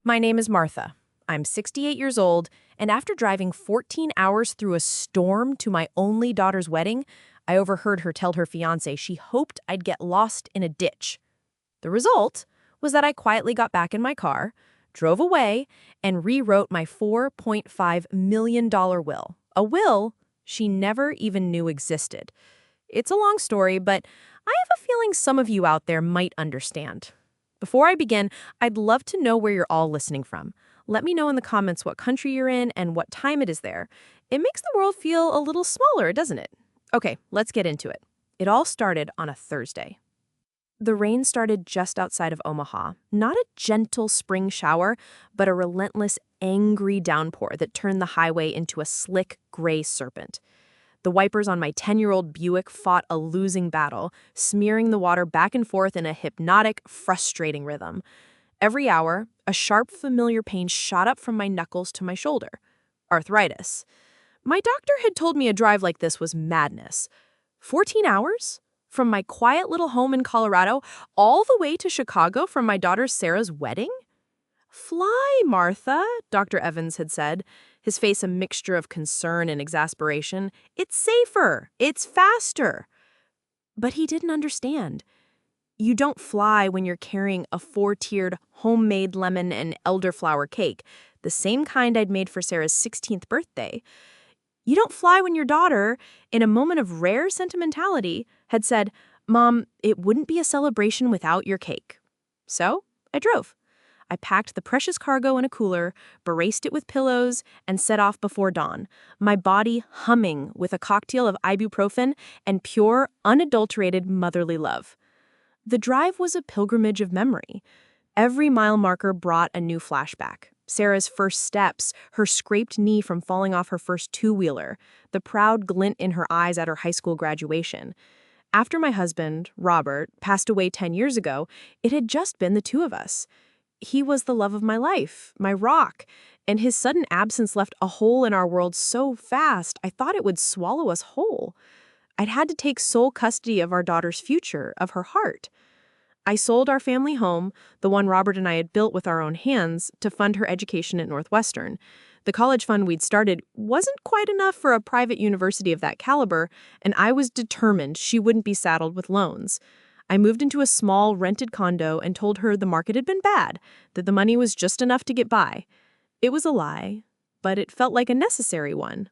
My name is Martha. I'm 68 years old, and after driving 14 hours through a storm to my only daughter's wedding, I overheard her tell her fiancé she hoped I'd get lost in a ditch. The result was that I quietly got back in my car, drove away, and rewrote my $4.5 million will. A will she never even knew existed. It's a long story, but I have a feeling some of you out there might understand. Before I begin, I'd love to know where you're all listening from. Let me know in the comments what country you're in and what time it is there. It makes the world feel a little smaller, doesn't it? Okay, let's get into it. It all started on a Thursday. The rain started just outside of Omaha. Not a gentle spring shower, but a relentless, angry downpour that turned the highway into a slick, gray serpent. The wipers on my 10-year-old Buick fought a losing battle, smearing the water back and forth in a hypnotic, frustrating rhythm. Every hour, a sharp, familiar pain shot up from my knuckles to my shoulder. Arthritis. My doctor had told me a drive like this was madness. 14 hours? From my quiet little home in Colorado all the way to Chicago for my daughter Sarah's wedding? "Fly, Martha," Dr. Evans had said, his face a mixture of concern and exasperation. "It's safer. It's faster." But he didn't understand. You don't fly when you're carrying a 4-tiered homemade lemon and elderflower cake, the same kind I'd made for Sarah's 16th birthday. You don't fly when your daughter, in a moment of rare sentimentality, had said, "Mom, it wouldn't be a celebration without your cake." So I drove. I packed the precious cargo in a cooler, braced it with pillows, and set off before dawn, my body humming with a cocktail of ibuprofen and pure, unadulterated motherly love. The drive was a pilgrimage of memory. Every mile marker brought a new flashback. Sarah's first steps, her scraped knee from falling off her first two-wheeler, the proud glint in her eyes at her high school graduation. After my husband, Robert, passed away 10 years ago, it had just been the two of us. He was the love of my life, my rock, and his sudden absence left a hole in our world so fast I thought it would swallow us whole. I'd had to take sole custody of our daughter's future, of her heart. I sold our family home, the one Robert and I had built with our own hands, to fund her education at Northwestern. The college fund we'd started wasn't quite enough for a private university of that caliber, and I was determined she wouldn't be saddled with loans. I moved into a small, rented condo and told her the market had been bad, that the money was just enough to get by. It was a lie, but it felt like a necessary one.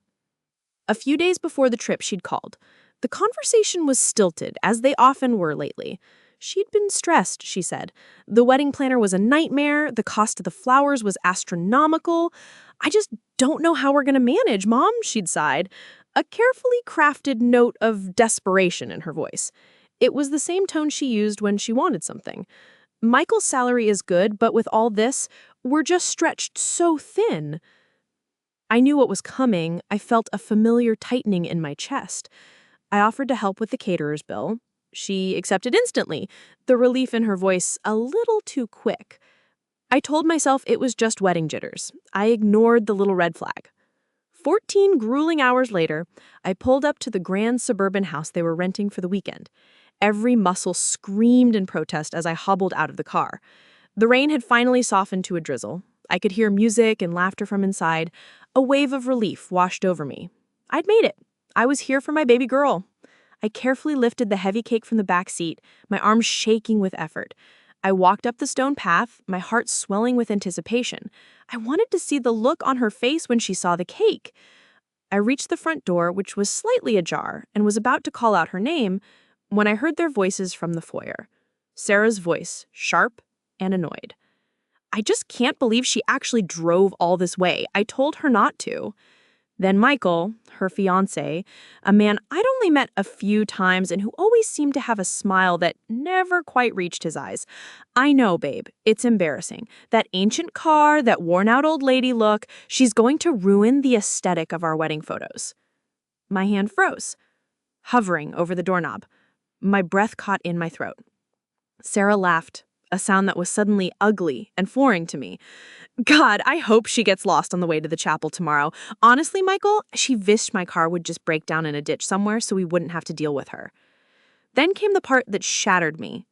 A few days before the trip, she'd called. The conversation was stilted, as they often were lately. She'd been stressed, she said. The wedding planner was a nightmare. The cost of the flowers was astronomical. "I just don't know how we're going to manage, Mom," she'd sighed, a carefully crafted note of desperation in her voice. It was the same tone she used when she wanted something. "Michael's salary is good, but with all this, we're just stretched so thin." I knew what was coming. I felt a familiar tightening in my chest. I offered to help with the caterer's bill. She accepted instantly, the relief in her voice a little too quick. I told myself it was just wedding jitters. I ignored the little red flag. 14 grueling hours later, I pulled up to the grand suburban house they were renting for the weekend. Every muscle screamed in protest as I hobbled out of the car. The rain had finally softened to a drizzle. I could hear music and laughter from inside. A wave of relief washed over me. I'd made it. I was here for my baby girl. I carefully lifted the heavy cake from the back seat, my arms shaking with effort. I walked up the stone path, my heart swelling with anticipation. I wanted to see the look on her face when she saw the cake. I reached the front door, which was slightly ajar, and was about to call out her name when I heard their voices from the foyer. Sarah's voice, sharp and annoyed. "I just can't believe she actually drove all this way. I told her not to." Then Michael, her fiancé, a man I'd only met a few times and who always seemed to have a smile that never quite reached his eyes. "I know, babe. It's embarrassing. That ancient car, that worn-out old lady look, she's going to ruin the aesthetic of our wedding photos." My hand froze, hovering over the doorknob. My breath caught in my throat. Sarah laughed, a sound that was suddenly ugly and foreign to me. "God, I hope she gets lost on the way to the chapel tomorrow. Honestly, Michael, she wished my car would just break down in a ditch somewhere so we wouldn't have to deal with her." Then came the part that shattered me.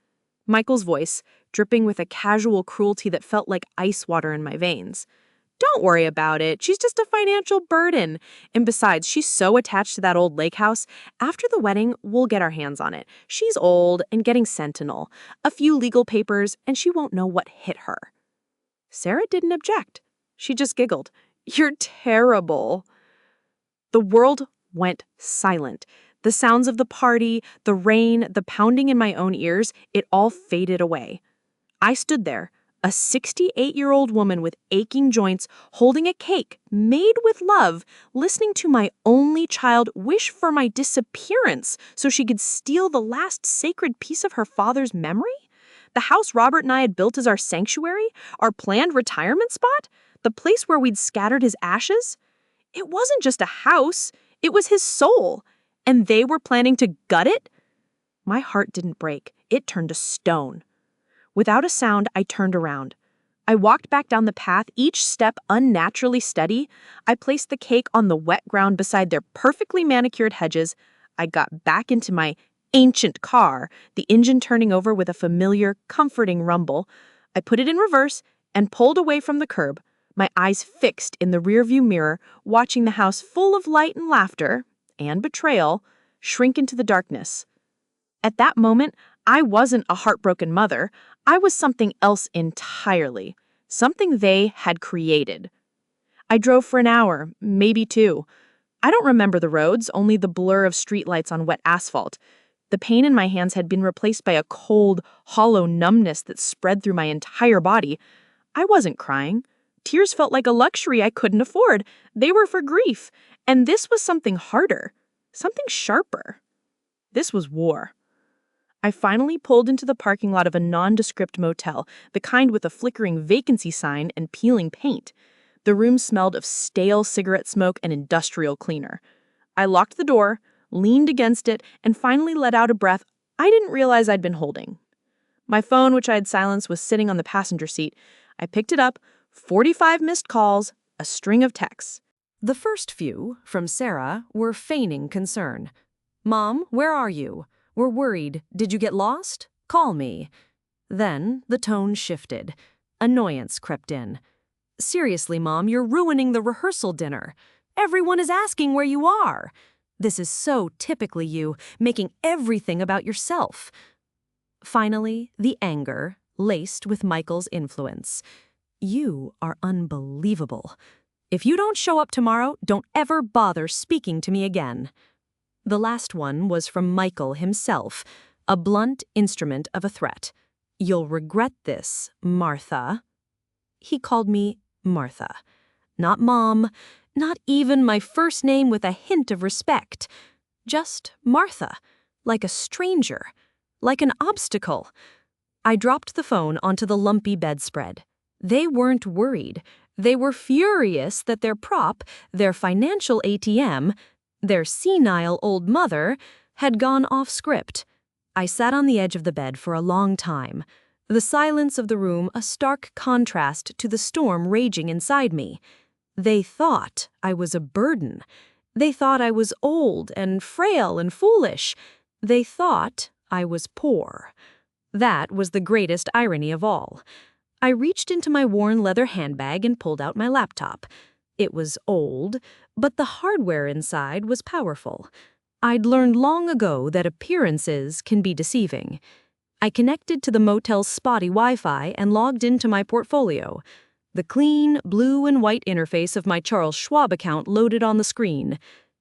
Michael's voice, dripping with a casual cruelty that felt like ice water in my veins. Don't worry about it. She's just a financial burden. And besides, she's so attached to that old lake house. After the wedding, we'll get our hands on it. She's old and getting sentinel. A few legal papers, and she won't know what hit her. Sarah didn't object. She just giggled. You're terrible. The world went silent. The sounds of the party, the rain, the pounding in my own ears, it all faded away. I stood there, a 68-year-old woman with aching joints, holding a cake made with love, listening to my only child wish for my disappearance so she could steal the last sacred piece of her father's memory? The house Robert and I had built as our sanctuary, our planned retirement spot, the place where we'd scattered his ashes? It wasn't just a house, it was his soul. And they were planning to gut it? My heart didn't break. It turned to stone. Without a sound, I turned around. I walked back down the path, each step unnaturally steady. I placed the cake on the wet ground beside their perfectly manicured hedges. I got back into my ancient car, the engine turning over with a familiar, comforting rumble. I put it in reverse and pulled away from the curb, my eyes fixed in the rearview mirror, watching the house full of light and laughter and betrayal shrink into the darkness. At that moment, I wasn't a heartbroken mother. I was something else entirely, something they had created. I drove for an hour, maybe two. I don't remember the roads, only the blur of streetlights on wet asphalt. The pain in my hands had been replaced by a cold, hollow numbness that spread through my entire body. I wasn't crying. Tears felt like a luxury I couldn't afford. They were for grief. And this was something harder, something sharper. This was war. I finally pulled into the parking lot of a nondescript motel, the kind with a flickering vacancy sign and peeling paint. The room smelled of stale cigarette smoke and industrial cleaner. I locked the door, leaned against it, and finally let out a breath I didn't realize I'd been holding. My phone, which I had silenced, was sitting on the passenger seat. I picked it up, 45 missed calls, a string of texts. The first few, from Sarah, were feigning concern. Mom, where are you? We're worried. Did you get lost? Call me. Then the tone shifted. Annoyance crept in. Seriously, Mom, you're ruining the rehearsal dinner. Everyone is asking where you are. This is so typically you, making everything about yourself. Finally, the anger, laced with Michael's influence. You are unbelievable. If you don't show up tomorrow, don't ever bother speaking to me again. The last one was from Michael himself, a blunt instrument of a threat. You'll regret this, Martha. He called me Martha. Not Mom, not even my first name with a hint of respect. Just Martha, like a stranger, like an obstacle. I dropped the phone onto the lumpy bedspread. They weren't worried. They were furious that their prop, their financial ATM, their senile old mother, had gone off script. I sat on the edge of the bed for a long time, the silence of the room a stark contrast to the storm raging inside me. They thought I was a burden. They thought I was old and frail and foolish. They thought I was poor. That was the greatest irony of all. I reached into my worn leather handbag and pulled out my laptop. It was old, but the hardware inside was powerful. I'd learned long ago that appearances can be deceiving. I connected to the motel's spotty Wi-Fi and logged into my portfolio. The clean, blue and white interface of my Charles Schwab account loaded on the screen.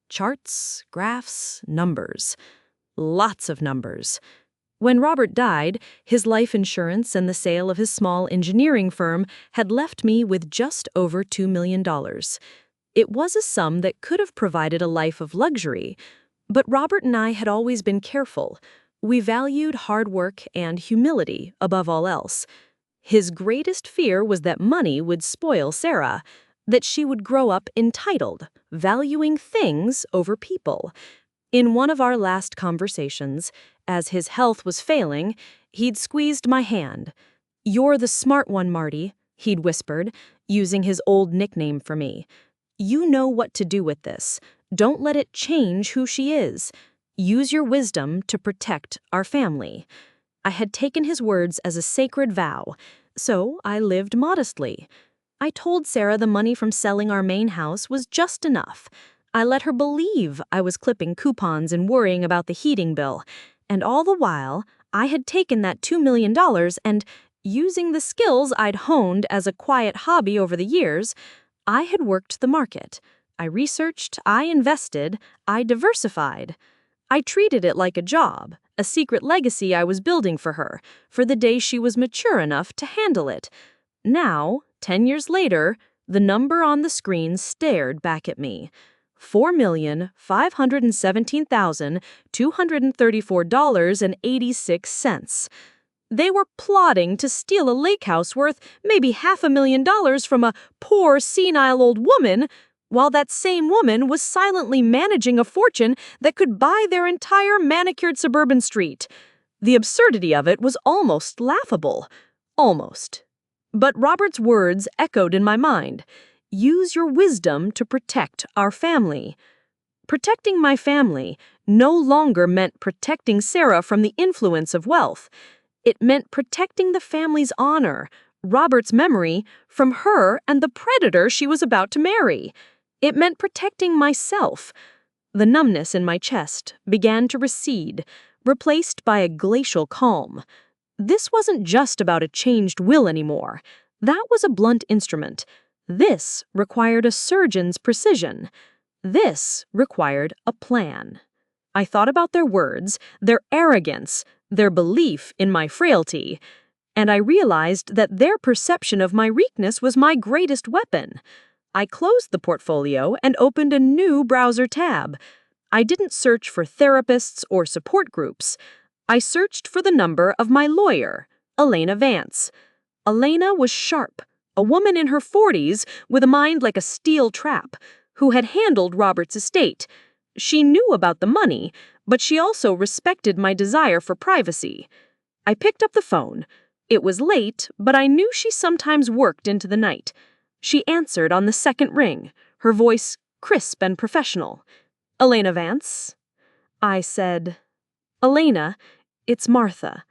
Charts, graphs, numbers. Lots of numbers. When Robert died, his life insurance and the sale of his small engineering firm had left me with just over $2 million. It was a sum that could have provided a life of luxury, but Robert and I had always been careful. We valued hard work and humility above all else. His greatest fear was that money would spoil Sarah, that she would grow up entitled, valuing things over people. In one of our last conversations, as his health was failing, he'd squeezed my hand. "You're the smart one, Marty," he'd whispered, using his old nickname for me. "You know what to do with this. Don't let it change who she is. Use your wisdom to protect our family." I had taken his words as a sacred vow, so I lived modestly. I told Sarah the money from selling our main house was just enough. I let her believe I was clipping coupons and worrying about the heating bill. And all the while, I had taken that $2 million and, using the skills I'd honed as a quiet hobby over the years, I had worked the market. I researched, I invested, I diversified. I treated it like a job, a secret legacy I was building for her, for the day she was mature enough to handle it. Now, 10 years later, the number on the screen stared back at me. $4,517,234.86. They were plotting to steal a lake house worth maybe $500,000 from a poor, senile old woman, while that same woman was silently managing a fortune that could buy their entire manicured suburban street. The absurdity of it was almost laughable. Almost. But Robert's words echoed in my mind. Use your wisdom to protect our family. Protecting my family no longer meant protecting Sarah from the influence of wealth. It meant protecting the family's honor, Robert's memory, from her and the predator she was about to marry. It meant protecting myself. The numbness in my chest began to recede, replaced by a glacial calm. This wasn't just about a changed will anymore. That was a blunt instrument. This required a surgeon's precision. This required a plan. I thought about their words, their arrogance, their belief in my frailty, and I realized that their perception of my weakness was my greatest weapon. I closed the portfolio and opened a new browser tab. I didn't search for therapists or support groups. I searched for the number of my lawyer, Elena Vance. Elena was sharp, a woman in her 40s with a mind like a steel trap, who had handled Robert's estate. She knew about the money, but she also respected my desire for privacy. I picked up the phone. It was late, but I knew she sometimes worked into the night. She answered on the second ring, her voice crisp and professional. "Elena Vance?" I said, "Elena, it's Martha."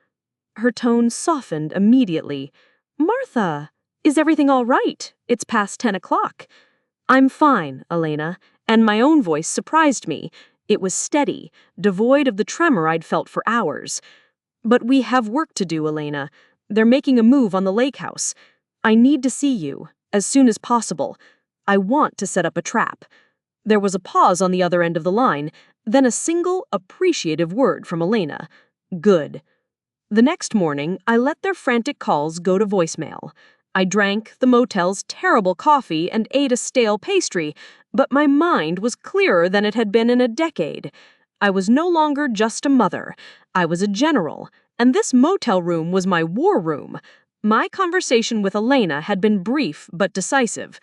Her tone softened immediately. "Martha, is everything all right? It's past 10 o'clock. "I'm fine, Elena," and my own voice surprised me. It was steady, devoid of the tremor I'd felt for hours. "But we have work to do, Elena. They're making a move on the lake house. I need to see you, as soon as possible. I want to set up a trap." There was a pause on the other end of the line, then a single, appreciative word from Elena. "Good." The next morning, I let their frantic calls go to voicemail. I drank the motel's terrible coffee and ate a stale pastry, but my mind was clearer than it had been in a decade. I was no longer just a mother. I was a general, and this motel room was my war room. My conversation with Elena had been brief but decisive.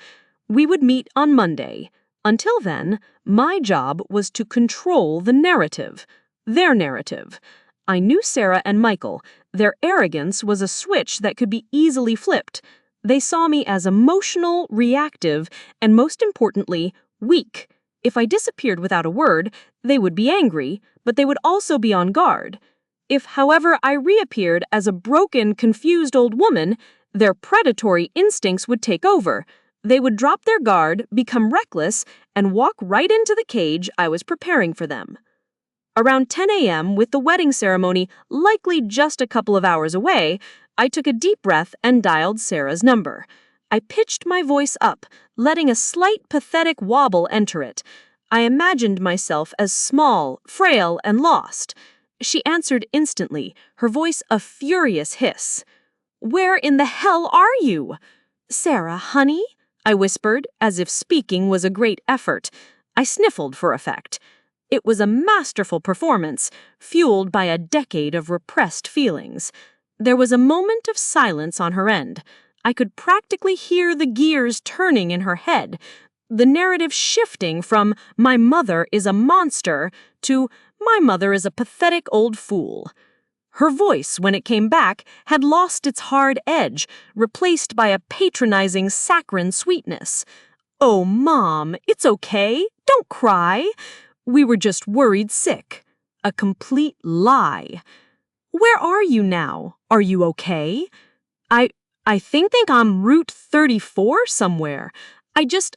We would meet on Monday. Until then, my job was to control the narrative. Their narrative. I knew Sarah and Michael. Their arrogance was a switch that could be easily flipped. They saw me as emotional, reactive, and most importantly, weak. If I disappeared without a word, they would be angry, but they would also be on guard. If, however, I reappeared as a broken, confused old woman, their predatory instincts would take over. They would drop their guard, become reckless, and walk right into the cage I was preparing for them. Around 10 a.m., with the wedding ceremony likely just a couple of hours away, I took a deep breath and dialed Sarah's number. I pitched my voice up, letting a slight, pathetic wobble enter it. I imagined myself as small, frail, and lost. She answered instantly, her voice a furious hiss. "Where in the hell are you?" "Sarah, honey?" I whispered, as if speaking was a great effort. I sniffled for effect. It was a masterful performance, fueled by a decade of repressed feelings. There was a moment of silence on her end. I could practically hear the gears turning in her head, the narrative shifting from "my mother is a monster" to "my mother is a pathetic old fool." Her voice, when it came back, had lost its hard edge, replaced by a patronizing saccharine sweetness. "Oh, Mom, it's okay. Don't cry. We were just worried sick." A complete lie. Where are you now? Are you okay? I I think I'm Route 34 somewhere. I just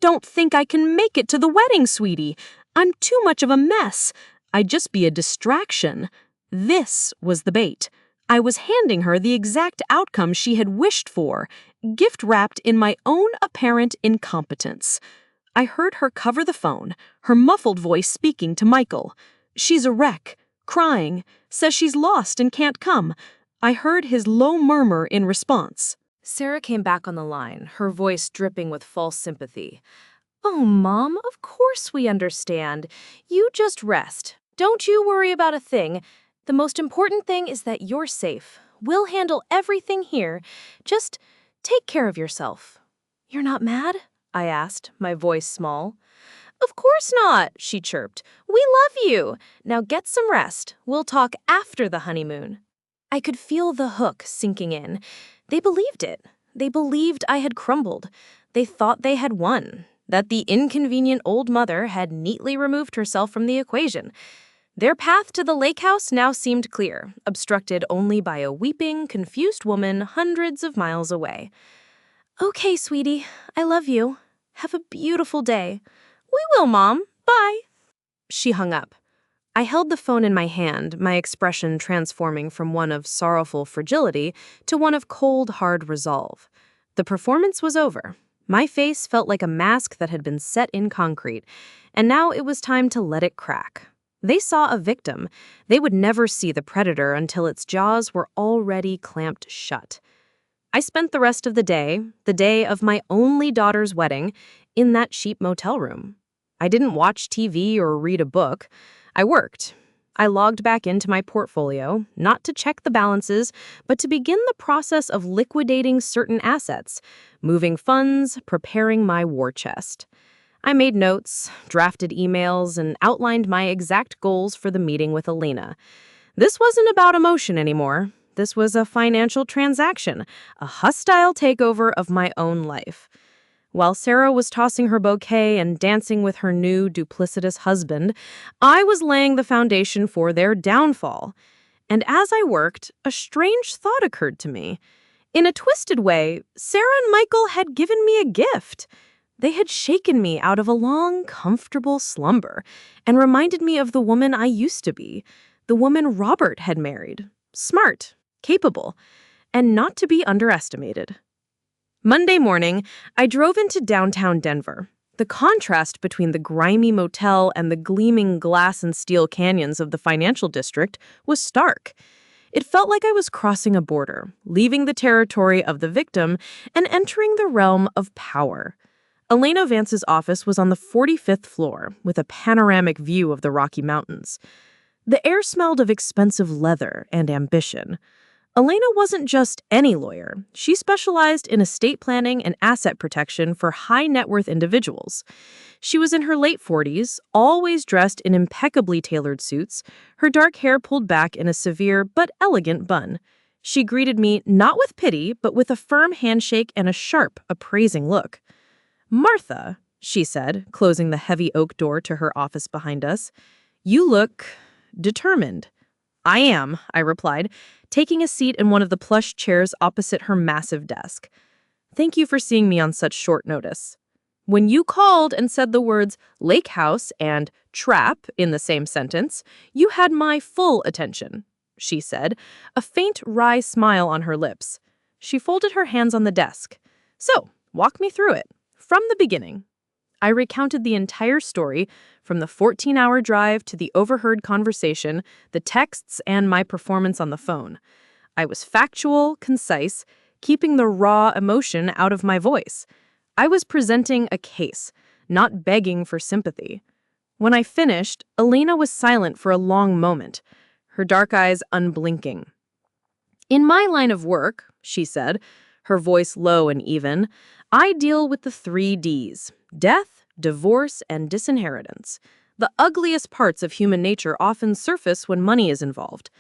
don't think I can make it to the wedding, sweetie. I'm too much of a mess. I'd just be a distraction. This was the bait. I was handing her the exact outcome she had wished for, gift wrapped in my own apparent incompetence. I heard her cover the phone, her muffled voice speaking to Michael. She's a wreck, crying, says she's lost and can't come. I heard his low murmur in response. Sarah came back on the line, her voice dripping with false sympathy. Oh, Mom, of course we understand. You just rest. Don't you worry about a thing. The most important thing is that you're safe. We'll handle everything here. Just take care of yourself. You're not mad? I asked, my voice small. Of course not, she chirped. We love you. Now get some rest. We'll talk after the honeymoon. I could feel the hook sinking in. They believed it. They believed I had crumbled. They thought they had won, that the inconvenient old mother had neatly removed herself from the equation. Their path to the lake house now seemed clear, obstructed only by a weeping, confused woman hundreds of miles away. Okay, sweetie, I love you. Have a beautiful day. We will, Mom. Bye. She hung up. I held the phone in my hand, my expression transforming from one of sorrowful fragility to one of cold, hard resolve. The performance was over. My face felt like a mask that had been set in concrete, and now it was time to let it crack. They saw a victim. They would never see the predator until its jaws were already clamped shut. I spent the rest of the day of my only daughter's wedding, in that cheap motel room. I didn't watch TV or read a book. I worked. I logged back into my portfolio, not to check the balances, but to begin the process of liquidating certain assets, moving funds, preparing my war chest. I made notes, drafted emails, and outlined my exact goals for the meeting with Elena. This wasn't about emotion anymore. This was a financial transaction, a hostile takeover of my own life. While Sarah was tossing her bouquet and dancing with her new duplicitous husband, I was laying the foundation for their downfall. And as I worked, a strange thought occurred to me. In a twisted way, Sarah and Michael had given me a gift. They had shaken me out of a long, comfortable slumber and reminded me of the woman I used to be, the woman Robert had married. Smart, capable, and not to be underestimated. Monday morning, I drove into downtown Denver. The contrast between the grimy motel and the gleaming glass and steel canyons of the financial district was stark. It felt like I was crossing a border, leaving the territory of the victim and entering the realm of power. Elena Vance's office was on the 45th floor, with a panoramic view of the Rocky Mountains. The air smelled of expensive leather and ambition. Elena wasn't just any lawyer. She specialized in estate planning and asset protection for high-net-worth individuals. She was in her late 40s, always dressed in impeccably tailored suits, her dark hair pulled back in a severe but elegant bun. She greeted me not with pity, but with a firm handshake and a sharp, appraising look. "Martha," she said, closing the heavy oak door to her office behind us, "you look determined." "I am," I replied, taking a seat in one of the plush chairs opposite her massive desk. "Thank you for seeing me on such short notice. When you called and said the words lake house and trap in the same sentence, you had my full attention," she said, a faint wry smile on her lips. She folded her hands on the desk. "So, walk me through it, from the beginning." I recounted the entire story, from the 14-hour drive to the overheard conversation, the texts, and my performance on the phone. I was factual, concise, keeping the raw emotion out of my voice. I was presenting a case, not begging for sympathy. When I finished, Elena was silent for a long moment, her dark eyes unblinking. "In my line of work," she said, her voice low and even, "I deal with the 3 Ds. Death, divorce, and disinheritance. The ugliest parts of human nature often surface when money is involved.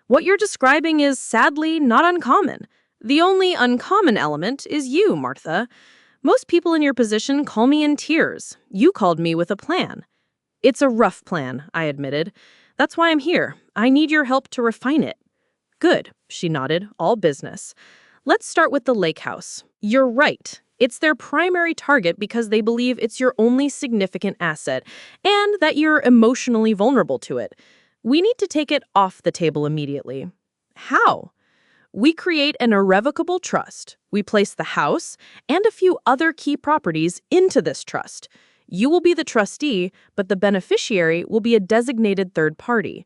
What you're describing is, sadly, not uncommon. The only uncommon element is you, Martha. Most people in your position call me in tears. You called me with a plan." "It's a rough plan," I admitted. "That's why I'm here. I need your help to refine it." Good, she nodded, all business. Let's start with the lake house. You're right. It's their primary target because they believe it's your only significant asset and that you're emotionally vulnerable to it. We need to take it off the table immediately. How? We create an irrevocable trust. We place the house and a few other key properties into this trust. You will be the trustee, but the beneficiary will be a designated third party.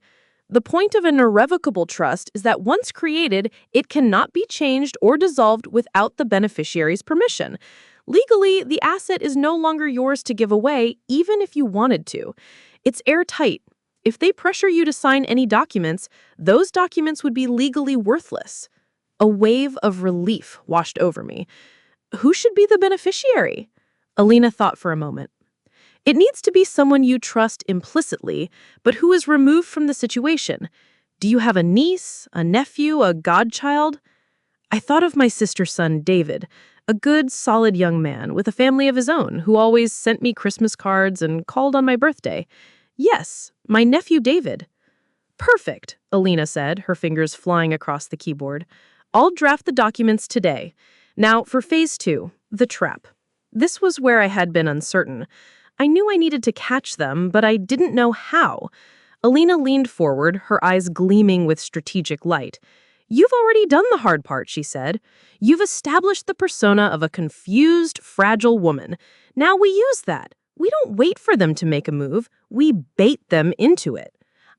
The point of an irrevocable trust is that once created, it cannot be changed or dissolved without the beneficiary's permission. Legally, the asset is no longer yours to give away, even if you wanted to. It's airtight. If they pressure you to sign any documents, those documents would be legally worthless. A wave of relief washed over me. Who should be the beneficiary? Alina thought for a moment. It needs to be someone you trust implicitly, but who is removed from the situation. Do you have a niece, a nephew, a godchild? I thought of my sister's son, David, a good, solid young man with a family of his own who always sent me Christmas cards and called on my birthday. Yes, my nephew David. Perfect, Alina said, her fingers flying across the keyboard. I'll draft the documents today. Now, for phase 2, the trap. This was where I had been uncertain. I knew I needed to catch them, but I didn't know how. Alina leaned forward, her eyes gleaming with strategic light. You've already done the hard part, she said. You've established the persona of a confused, fragile woman. Now we use that. We don't wait for them to make a move. We bait them into it.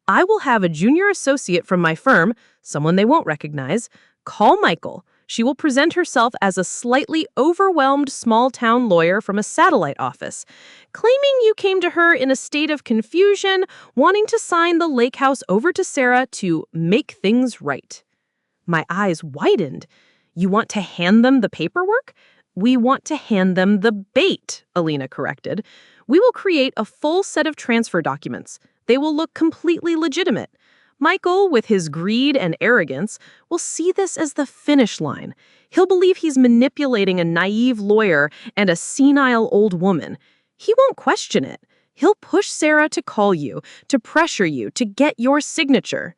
I will have a junior associate from my firm, someone they won't recognize, call Michael. She will present herself as a slightly overwhelmed small-town lawyer from a satellite office, claiming you came to her in a state of confusion, wanting to sign the lake house over to Sarah to make things right. My eyes widened. You want to hand them the paperwork? We want to hand them the bait, Alina corrected. We will create a full set of transfer documents. They will look completely legitimate. Michael, with his greed and arrogance, will see this as the finish line. He'll believe he's manipulating a naive lawyer and a senile old woman. He won't question it. He'll push Sarah to call you, to pressure you, to get your signature.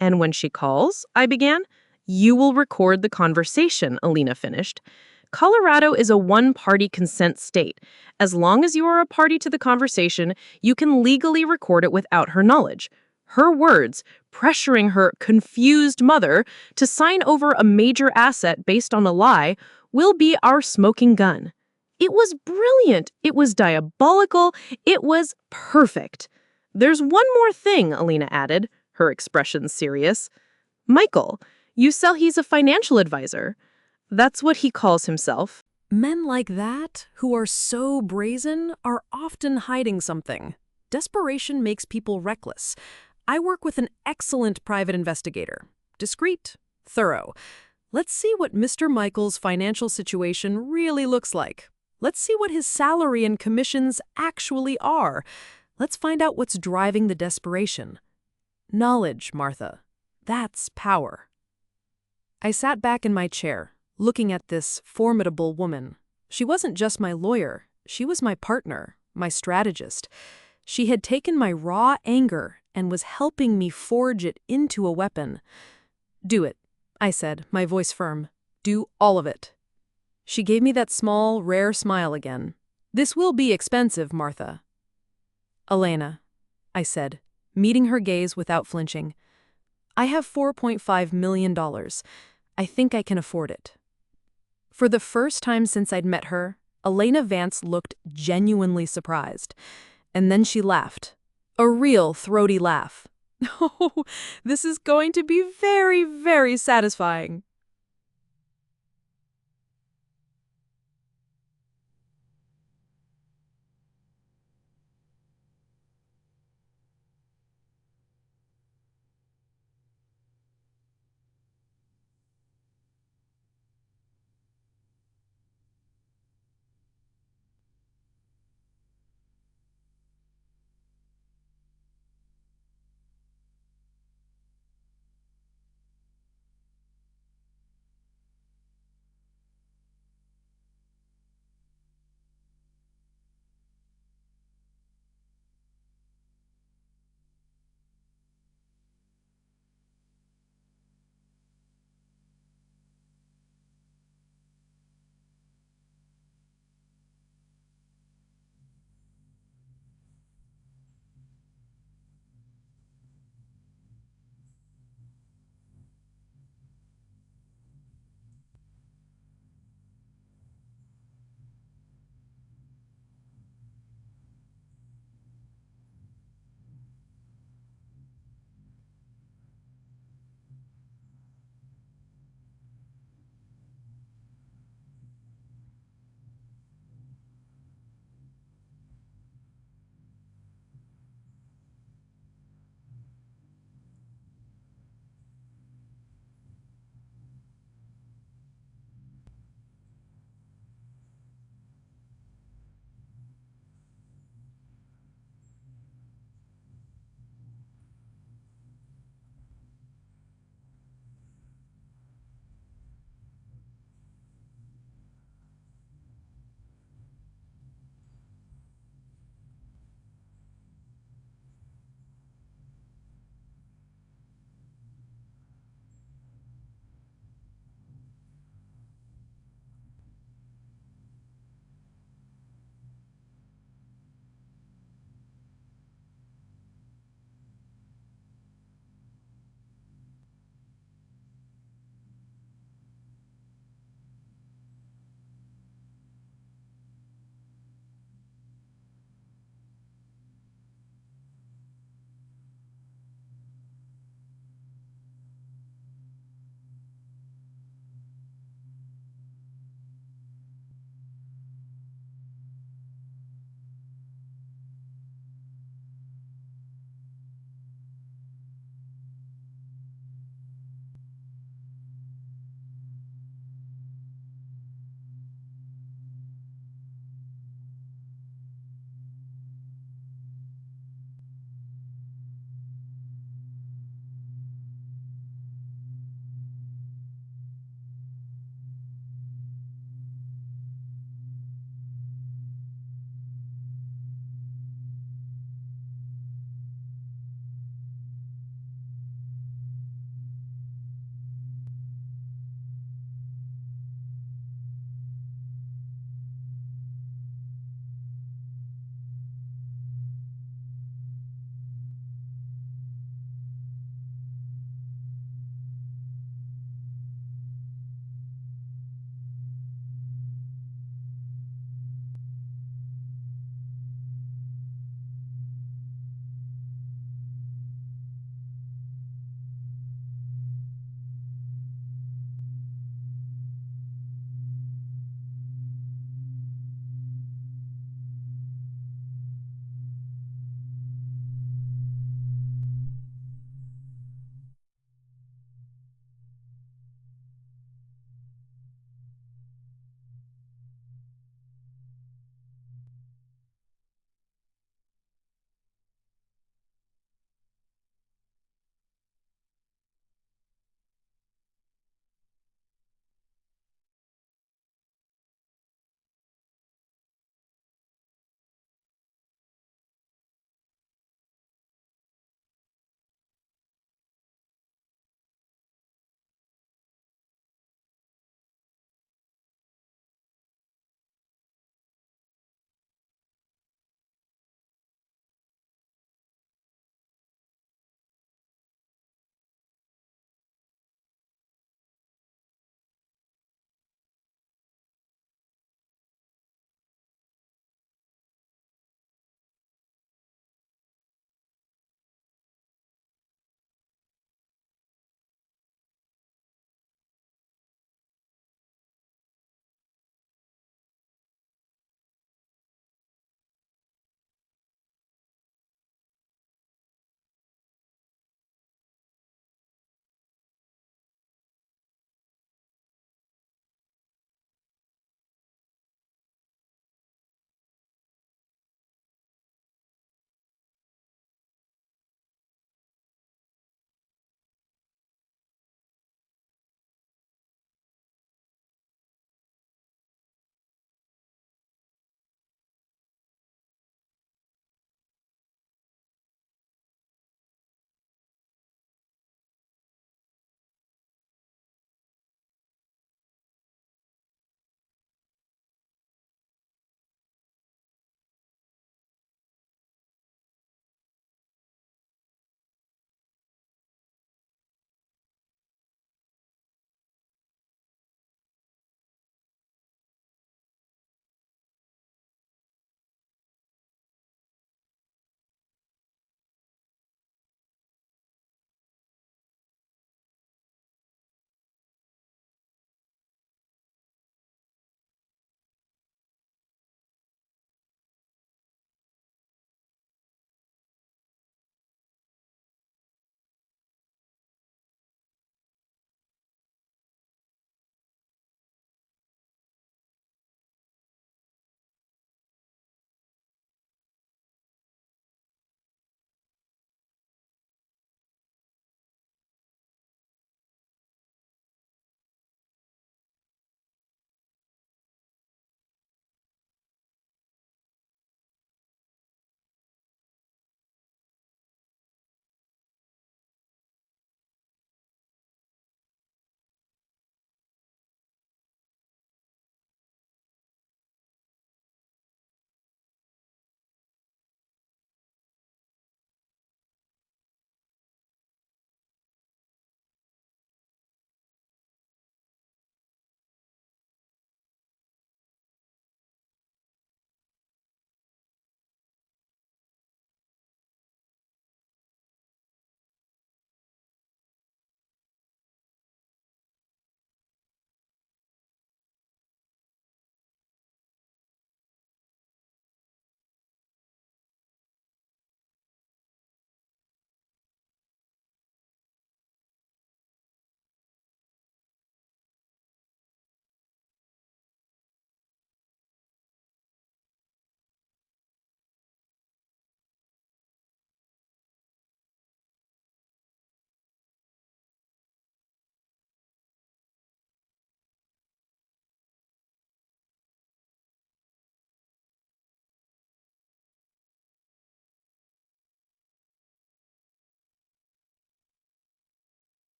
And when she calls, I began, you will record the conversation, Alina finished. Colorado is a one-party consent state. As long as you are a party to the conversation, you can legally record it without her knowledge. Her words, pressuring her confused mother to sign over a major asset based on a lie, will be our smoking gun. It was brilliant. It was diabolical. It was perfect. There's one more thing, Alina added, her expression serious. Michael, you sell he's a financial advisor. That's what he calls himself. Men like that, who are so brazen, are often hiding something. Desperation makes people reckless. I work with an excellent private investigator. Discreet, thorough. Let's see what Mr. Michael's financial situation really looks like. Let's see what his salary and commissions actually are. Let's find out what's driving the desperation. Knowledge, Martha. That's power. I sat back in my chair, looking at this formidable woman. She wasn't just my lawyer. She was my partner, my strategist. She had taken my raw anger and was helping me forge it into a weapon. Do it, I said, my voice firm. Do all of it. She gave me that small, rare smile again. This will be expensive, Martha. Elena, I said, meeting her gaze without flinching. I have $4.5 million. I think I can afford it. For the first time since I'd met her, Elena Vance looked genuinely surprised. And then she laughed. A real throaty laugh. Oh, this is going to be very, very satisfying.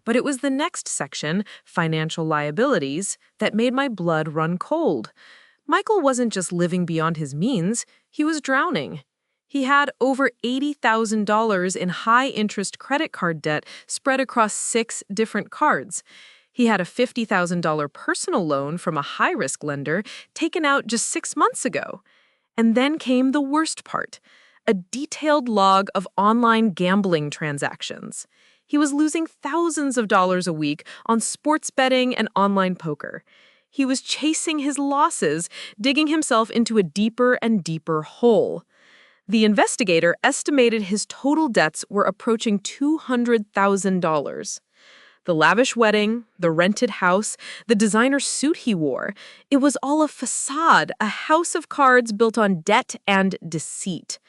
But it was the next section, financial liabilities, that made my blood run cold. Michael wasn't just living beyond his means, he was drowning. He had over $80,000 in high-interest credit card debt spread across 6 different cards. He had a $50,000 personal loan from a high-risk lender taken out just 6 months ago. And then came the worst part, a detailed log of online gambling transactions. He was losing thousands of dollars a week on sports betting and online poker. He was chasing his losses, digging himself into a deeper and deeper hole. The investigator estimated his total debts were approaching $200,000. The lavish wedding, the rented house, the designer suit he wore, it was all a facade, a house of cards built on debt and deceit.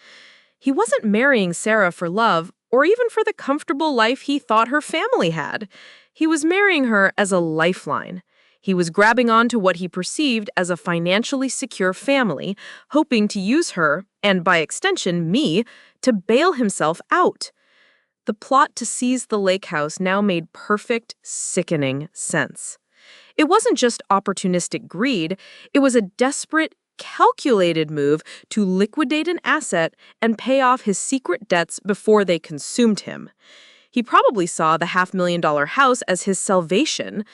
He wasn't marrying Sarah for love or even for the comfortable life he thought her family had. He was marrying her as a lifeline. He was grabbing on to what he perceived as a financially secure family, hoping to use her, and by extension me, to bail himself out. The plot to seize the lake house now made perfect, sickening sense. It wasn't just opportunistic greed, it was a desperate, calculated move to liquidate an asset and pay off his secret debts before they consumed him. He probably saw the $500,000 house as his salvation.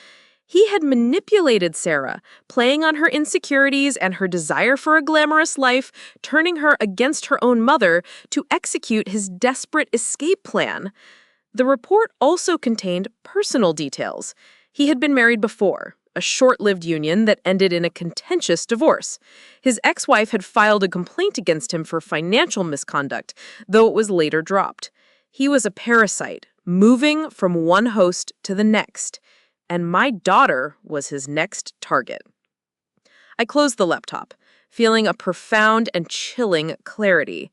He had manipulated Sarah, playing on her insecurities and her desire for a glamorous life, turning her against her own mother to execute his desperate escape plan. The report also contained personal details. He had been married before, a short-lived union that ended in a contentious divorce. His ex-wife had filed a complaint against him for financial misconduct, though it was later dropped. He was a parasite, moving from one host to the next. And my daughter was his next target. I closed the laptop, feeling a profound and chilling clarity.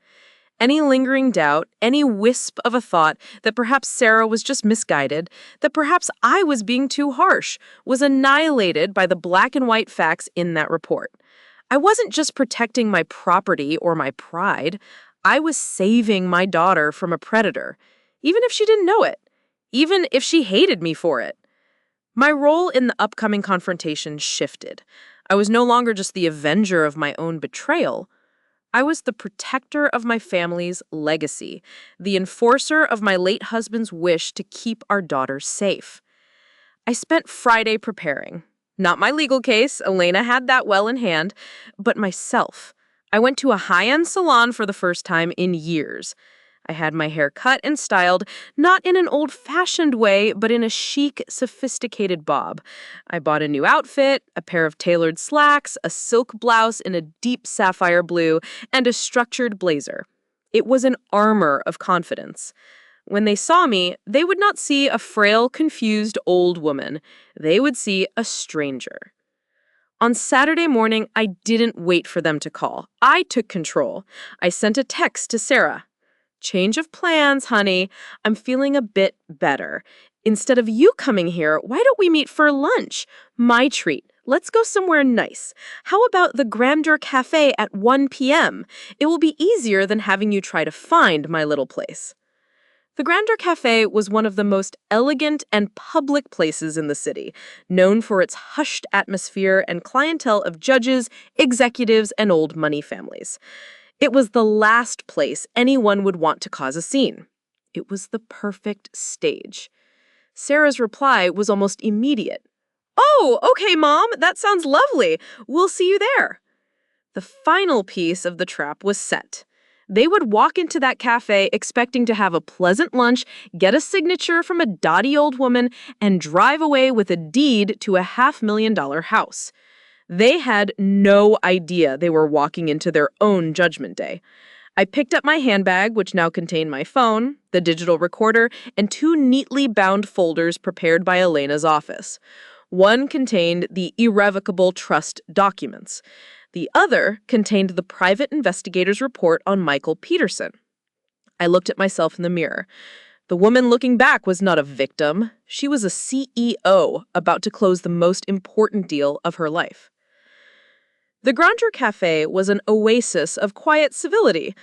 Any lingering doubt, any wisp of a thought that perhaps Sarah was just misguided, that perhaps I was being too harsh, was annihilated by the black and white facts in that report. I wasn't just protecting my property or my pride. I was saving my daughter from a predator, even if she didn't know it, even if she hated me for it. My role in the upcoming confrontation shifted. I was no longer just the avenger of my own betrayal. I was the protector of my family's legacy, the enforcer of my late husband's wish to keep our daughter safe. I spent Friday preparing. Not my legal case, Elena had that well in hand, but myself. I went to a high-end salon for the first time in years. I had my hair cut and styled, not in an old-fashioned way, but in a chic, sophisticated bob. I bought a new outfit, a pair of tailored slacks, a silk blouse in a deep sapphire blue, and a structured blazer. It was an armor of confidence. When they saw me, they would not see a frail, confused old woman. They would see a stranger. On Saturday morning, I didn't wait for them to call. I took control. I sent a text to Sarah. "Change of plans, honey. I'm feeling a bit better. Instead of you coming here, why don't we meet for lunch? My treat. Let's go somewhere nice. How about the Grandeur Cafe at 1 p.m.? It will be easier than having you try to find my little place." The Grandeur Cafe was one of the most elegant and public places in the city, known for its hushed atmosphere and clientele of judges, executives, and old money families. It was the last place anyone would want to cause a scene. It was the perfect stage. Sarah's reply was almost immediate. "Oh, okay, Mom, that sounds lovely. We'll see you there." The final piece of the trap was set. They would walk into that cafe expecting to have a pleasant lunch, get a signature from a dotty old woman, and drive away with a deed to a $500,000 house. They had no idea they were walking into their own judgment day. I picked up my handbag, which now contained my phone, the digital recorder, and 2 neatly bound folders prepared by Elena's office. One contained the irrevocable trust documents. The other contained the private investigator's report on Michael Peterson. I looked at myself in the mirror. The woman looking back was not a victim. She was a CEO about to close the most important deal of her life. The Grandeur Cafe was an oasis of quiet civility.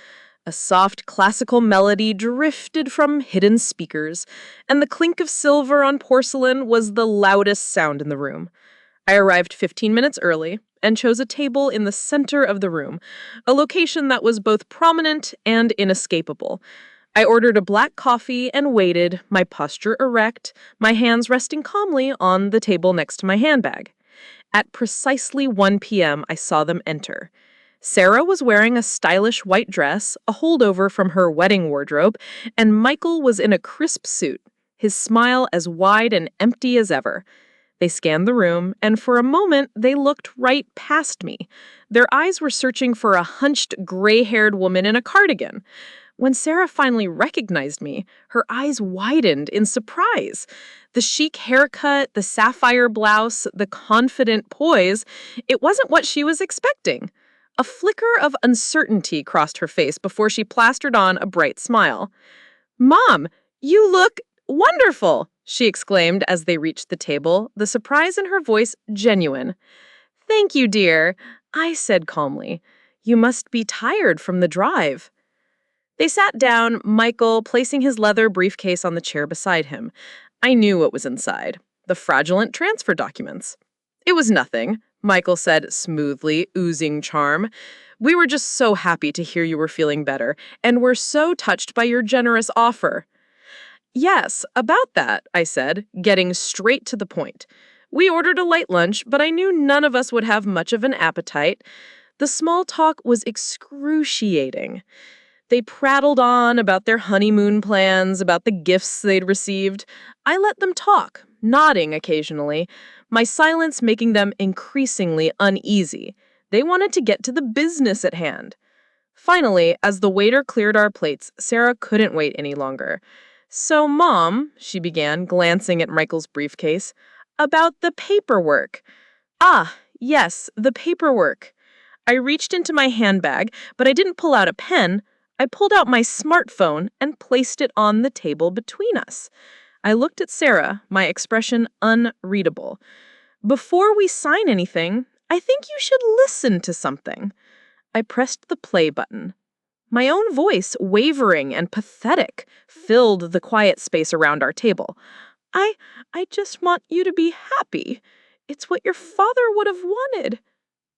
A soft classical melody drifted from hidden speakers, and the clink of silver on porcelain was the loudest sound in the room. I arrived 15 minutes early and chose a table in the center of the room, a location that was both prominent and inescapable. I ordered a black coffee and waited, my posture erect, my hands resting calmly on the table next to my handbag. At precisely 1 p.m., I saw them enter. Sarah was wearing a stylish white dress, a holdover from her wedding wardrobe, and Michael was in a crisp suit, his smile as wide and empty as ever. They scanned the room, and for a moment, they looked right past me. Their eyes were searching for a hunched, gray-haired woman in a cardigan. When Sarah finally recognized me, her eyes widened in surprise. The chic haircut, the sapphire blouse, the confident poise, it wasn't what she was expecting. A flicker of uncertainty crossed her face before she plastered on a bright smile. "Mom, you look wonderful!" she exclaimed as they reached the table, the surprise in her voice genuine. "Thank you, dear," I said calmly. "You must be tired from the drive." They sat down, Michael placing his leather briefcase on the chair beside him. I knew what was inside: the fraudulent transfer documents. "It was nothing," Michael said smoothly, oozing charm. "We were just so happy to hear you were feeling better, and we're so touched by your generous offer." "Yes, about that," I said, getting straight to the point. "We ordered a light lunch, but I knew none of us would have much of an appetite." The small talk was excruciating. They prattled on about their honeymoon plans, about the gifts they'd received. I let them talk, nodding occasionally, my silence making them increasingly uneasy. They wanted to get to the business at hand. Finally, as the waiter cleared our plates, Sarah couldn't wait any longer. "So, Mom," she began, glancing at Michael's briefcase, "about the paperwork." "Ah, yes, the paperwork." I reached into my handbag, but I didn't pull out a pen. I pulled out my smartphone and placed it on the table between us. I looked at Sarah, my expression unreadable. "Before we sign anything, I think you should listen to something." I pressed the play button. My own voice, wavering and pathetic, filled the quiet space around our table. I just want you to be happy. It's what your father would have wanted."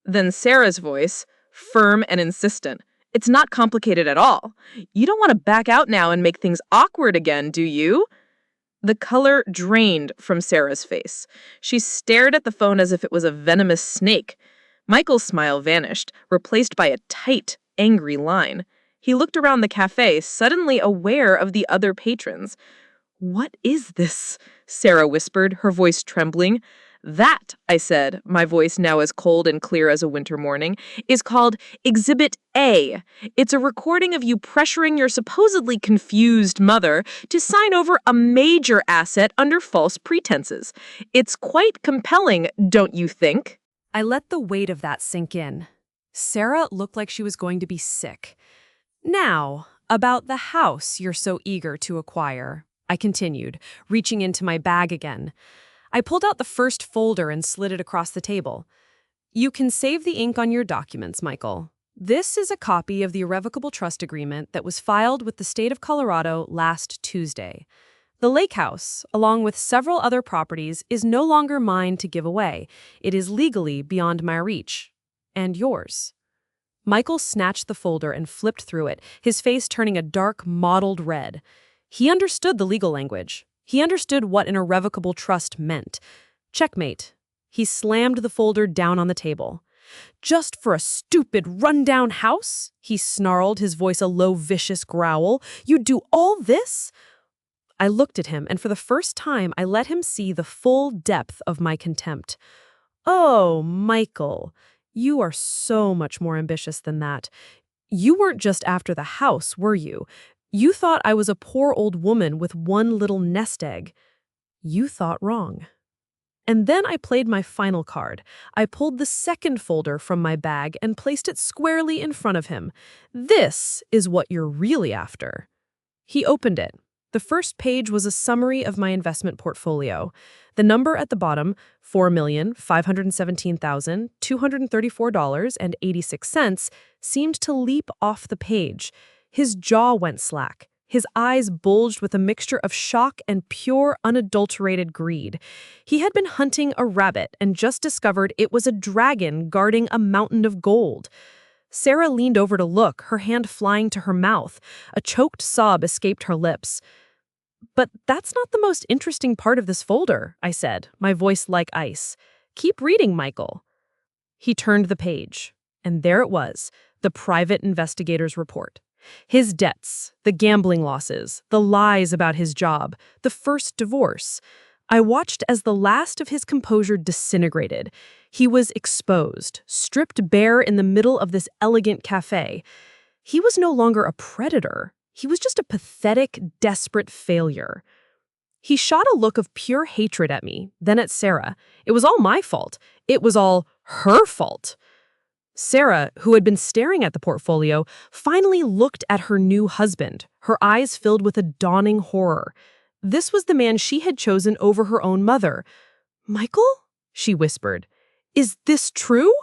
Then Sarah's voice, firm and insistent. "It's not complicated at all. You don't want to back out now and make things awkward again, do you?" The color drained from Sarah's face. She stared at the phone as if it was a venomous snake. Michael's smile vanished, replaced by a tight, angry line. He looked around the cafe, suddenly aware of the other patrons. "What is this?" Sarah whispered, her voice trembling. "That," I said, my voice now as cold and clear as a winter morning, "is called Exhibit A. It's a recording of you pressuring your supposedly confused mother to sign over a major asset under false pretenses. It's quite compelling, don't you think?" I let the weight of that sink in. Sarah looked like she was going to be sick. "Now, about the house you're so eager to acquire," I continued, reaching into my bag again. I pulled out the first folder and slid it across the table. "You can save the ink on your documents, Michael. This is a copy of the irrevocable trust agreement that was filed with the state of Colorado last Tuesday. The lake house, along with several other properties, is no longer mine to give away. It is legally beyond my reach. And yours." Michael snatched the folder and flipped through it, his face turning a dark, mottled red. He understood the legal language. He understood what an irrevocable trust meant. Checkmate. He slammed the folder down on the table. "Just for a stupid, run-down house?" he snarled, his voice a low, vicious growl. "You'd do all this?" I looked at him, and for the first time, I let him see the full depth of my contempt. "Oh, Michael, you are so much more ambitious than that. You weren't just after the house, were you? You thought I was a poor old woman with one little nest egg. You thought wrong." And then I played my final card. I pulled the second folder from my bag and placed it squarely in front of him. "This is what you're really after." He opened it. The first page was a summary of my investment portfolio. The number at the bottom, $4,517,234.86, seemed to leap off the page. His jaw went slack. His eyes bulged with a mixture of shock and pure, unadulterated greed. He had been hunting a rabbit and just discovered it was a dragon guarding a mountain of gold. Sarah leaned over to look, her hand flying to her mouth. A choked sob escaped her lips. "But that's not the most interesting part of this folder," I said, my voice like ice. "Keep reading, Michael." He turned the page, and there it was, the private investigator's report. His debts, the gambling losses, the lies about his job, the first divorce. I watched as the last of his composure disintegrated. He was exposed, stripped bare in the middle of this elegant cafe. He was no longer a predator. He was just a pathetic, desperate failure. He shot a look of pure hatred at me, then at Sarah. It was all my fault. It was all her fault. Sarah, who had been staring at the portfolio, finally looked at her new husband, her eyes filled with a dawning horror. This was the man she had chosen over her own mother. "Michael?" she whispered. "Is this true?"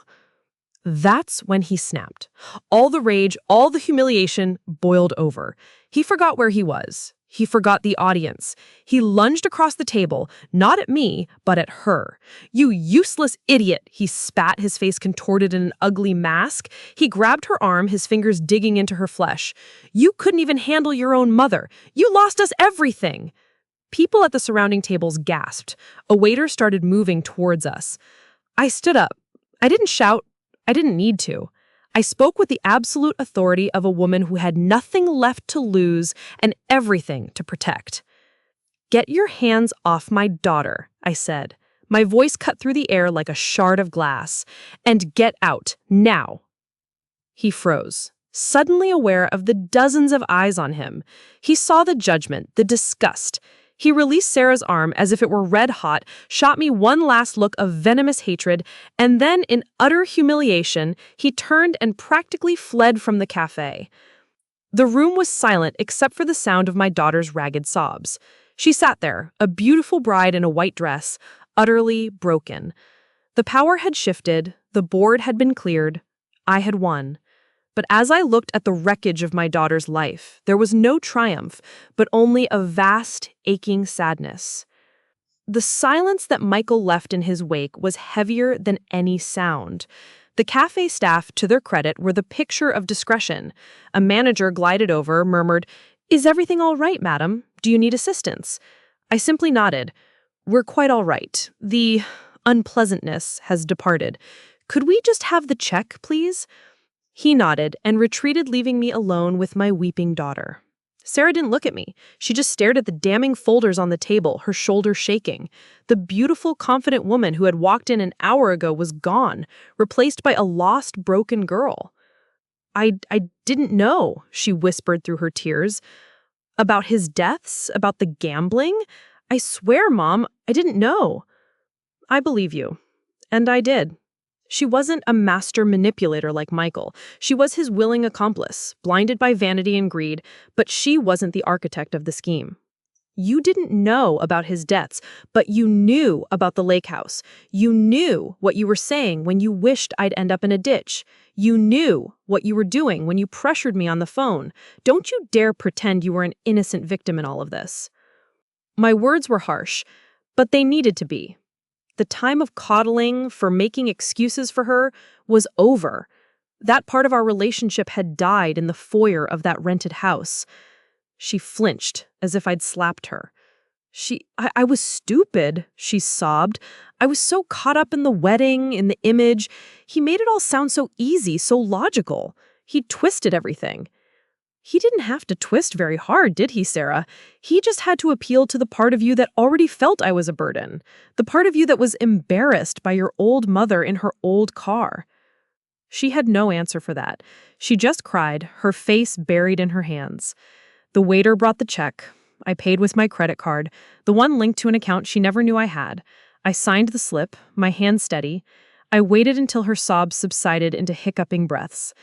That's when he snapped. All the rage, all the humiliation boiled over. He forgot where he was. He forgot the audience. He lunged across the table, not at me, but at her. "You useless idiot!" He spat, his face contorted in an ugly mask. He grabbed her arm, his fingers digging into her flesh. "You couldn't even handle your own mother. You lost us everything." People at the surrounding tables gasped. A waiter started moving towards us. I stood up. I didn't shout. I didn't need to. I spoke with the absolute authority of a woman who had nothing left to lose and everything to protect. "Get your hands off my daughter," I said. My voice cut through the air like a shard of glass. "And get out, now." He froze, suddenly aware of the dozens of eyes on him. He saw the judgment, the disgust. He released Sarah's arm as if it were red hot, shot me one last look of venomous hatred, and then, in utter humiliation, he turned and practically fled from the cafe. The room was silent except for the sound of my daughter's ragged sobs. She sat there, a beautiful bride in a white dress, utterly broken. The power had shifted, the board had been cleared, I had won. But as I looked at the wreckage of my daughter's life, there was no triumph, but only a vast, aching sadness. The silence that Michael left in his wake was heavier than any sound. The cafe staff, to their credit, were the picture of discretion. A manager glided over, murmured, "Is everything all right, madam? Do you need assistance?" I simply nodded. "We're quite all right. The unpleasantness has departed. Could we just have the check, please?" He nodded and retreated, leaving me alone with my weeping daughter. Sarah didn't look at me. She just stared at the damning folders on the table, her shoulders shaking. The beautiful, confident woman who had walked in an hour ago was gone, replaced by a lost, broken girl. I didn't know," she whispered through her tears. "About his deaths? About the gambling? I swear, Mom, I didn't know." "I believe you." And I did. She wasn't a master manipulator like Michael. She was his willing accomplice, blinded by vanity and greed, but she wasn't the architect of the scheme. You didn't know about his debts, but you knew about the lake house. You knew what you were saying when you wished I'd end up in a ditch. You knew what you were doing when you pressured me on the phone. Don't you dare pretend you were an innocent victim in all of this. My words were harsh, but they needed to be. The time of coddling, for making excuses for her, was over. That part of our relationship had died in the foyer of that rented house. She flinched, as if I'd slapped her. I was stupid, she sobbed. I was so caught up in the wedding, in the image. He made it all sound so easy, so logical. He twisted everything. He didn't have to twist very hard, did he, Sarah? He just had to appeal to the part of you that already felt I was a burden. The part of you that was embarrassed by your old mother in her old car. She had no answer for that. She just cried, her face buried in her hands. The waiter brought the check. I paid with my credit card, the one linked to an account she never knew I had. I signed the slip, my hand steady. I waited until her sobs subsided into hiccuping breaths.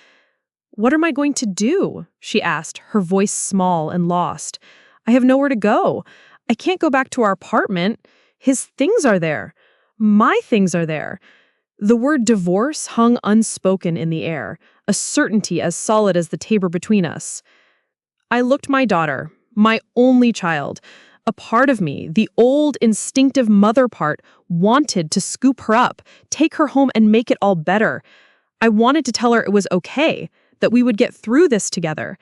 "What am I going to do?" she asked, her voice small and lost. "I have nowhere to go. I can't go back to our apartment. His things are there. My things are there." The word divorce hung unspoken in the air, a certainty as solid as the table between us. I looked my daughter, my only child. A part of me, the old instinctive mother part, wanted to scoop her up, take her home and make it all better. I wanted to tell her it was okay, that we would get through this together.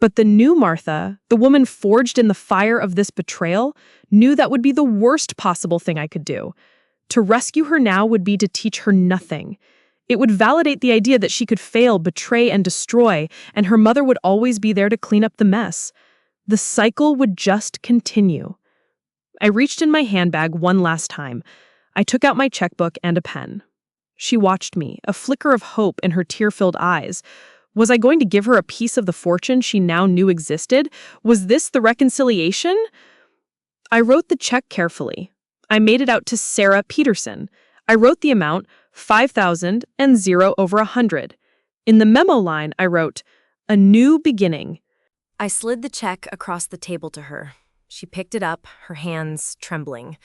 But the new Martha, the woman forged in the fire of this betrayal, knew that would be the worst possible thing I could do. To rescue her now would be to teach her nothing. It would validate the idea that she could fail, betray, and destroy, and her mother would always be there to clean up the mess. The cycle would just continue. I reached in my handbag one last time. I took out my checkbook and a pen. She watched me, a flicker of hope in her tear-filled eyes. Was I going to give her a piece of the fortune she now knew existed? Was this the reconciliation? I wrote the check carefully. I made it out to Sarah Peterson. I wrote the amount, 5,000 and 0/100. In the memo line, I wrote, "A new beginning." I slid the check across the table to her. She picked it up, her hands trembling.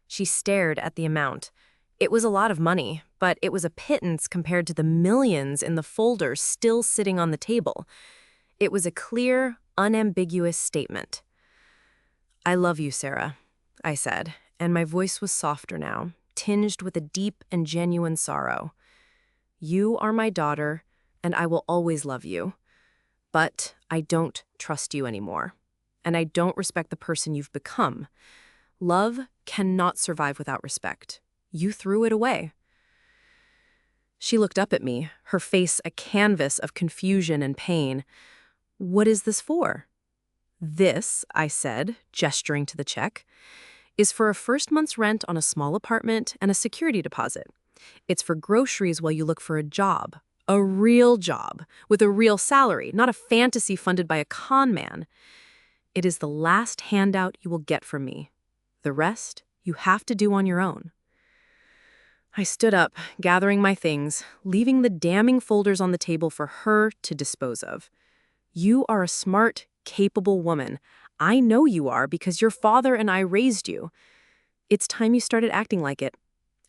She stared at the amount. It was a lot of money, but it was a pittance compared to the millions in the folder still sitting on the table. It was a clear, unambiguous statement. "I love you, Sarah," I said, and my voice was softer now, tinged with a deep and genuine sorrow. "You are my daughter, and I will always love you. But I don't trust you anymore, and I don't respect the person you've become. Love cannot survive without respect. You threw it away." She looked up at me, her face a canvas of confusion and pain. "What is this for?" "This," I said, gesturing to the check, "is for a first month's rent on a small apartment and a security deposit. It's for groceries while you look for a job. A real job, with a real salary, not a fantasy funded by a con man. It is the last handout you will get from me. The rest you have to do on your own." I stood up, gathering my things, leaving the damning folders on the table for her to dispose of. "You are a smart, capable woman. I know you are because your father and I raised you. It's time you started acting like it.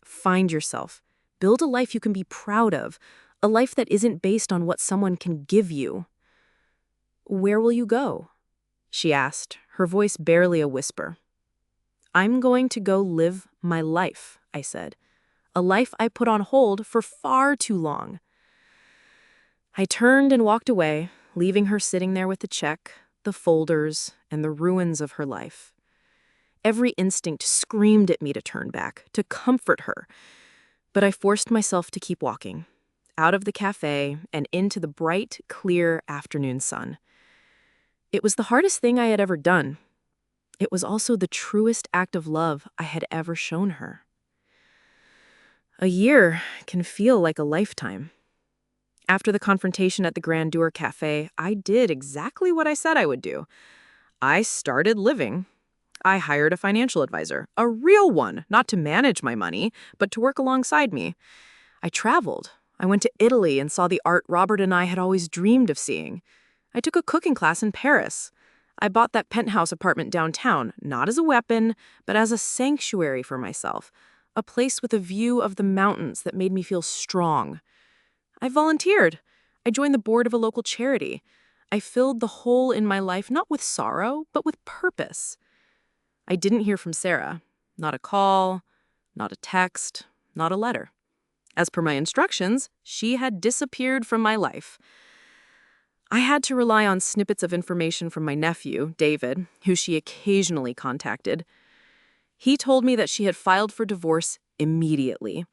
Find yourself. Build a life you can be proud of. A life that isn't based on what someone can give you." "Where will you go?" she asked, her voice barely a whisper. "I'm going to go live my life," I said. "A life I put on hold for far too long." I turned and walked away, leaving her sitting there with the check, the folders, and the ruins of her life. Every instinct screamed at me to turn back, to comfort her. But I forced myself to keep walking, out of the cafe and into the bright, clear afternoon sun. It was the hardest thing I had ever done. It was also the truest act of love I had ever shown her. A year can feel like a lifetime. After the confrontation at the Grandeur Cafe, I did exactly what I said I would do. I started living. I hired a financial advisor, a real one, not to manage my money, but to work alongside me. I traveled. I went to Italy and saw the art Robert and I had always dreamed of seeing. I took a cooking class in Paris. I bought that penthouse apartment downtown, not as a weapon, but as a sanctuary for myself, a place with a view of the mountains that made me feel strong. I volunteered. I joined the board of a local charity. I filled the hole in my life not with sorrow, but with purpose. I didn't hear from Sarah. Not a call, not a text, not a letter. As per my instructions, she had disappeared from my life. I had to rely on snippets of information from my nephew, David, who she occasionally contacted. He told me that she had filed for divorce immediately.